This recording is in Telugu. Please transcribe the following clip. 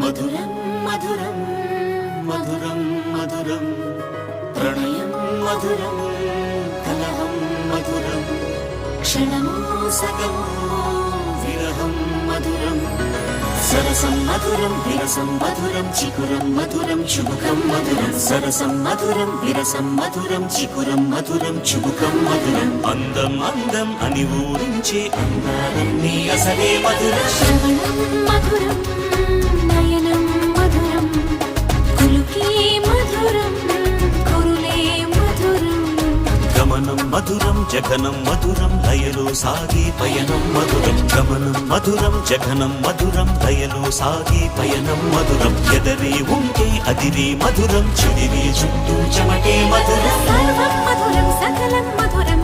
మధురం మధురం మధురం మధురం ప్రణయం మధురం కలహం మధురం క్షణము సగము విరహం మధురం సరసం మధురం విరసం మధురం చికురం మధురం చుబుకం మధురం సరసం మధురం విరసం మధురం చికురం మధురం చుబుకం మధురం అందం అందం అని ఊరించే అందాలన్నీ అసలే మధురం శ్రవణం మధురం నయనం మధురం కులుకే మధురం కురులే మధురం గమనం మధురం జగనం మధురం లయలో సాగే పయనం మధురం గమనం మధురం జగనం మధురం లయలో సాగే పయనం మధురం ఎదరే ఉంటే అదిరే మధురం చెదిరే చుట్టూ చెమటే మధురం సర్వం మధురం సకలం మధురం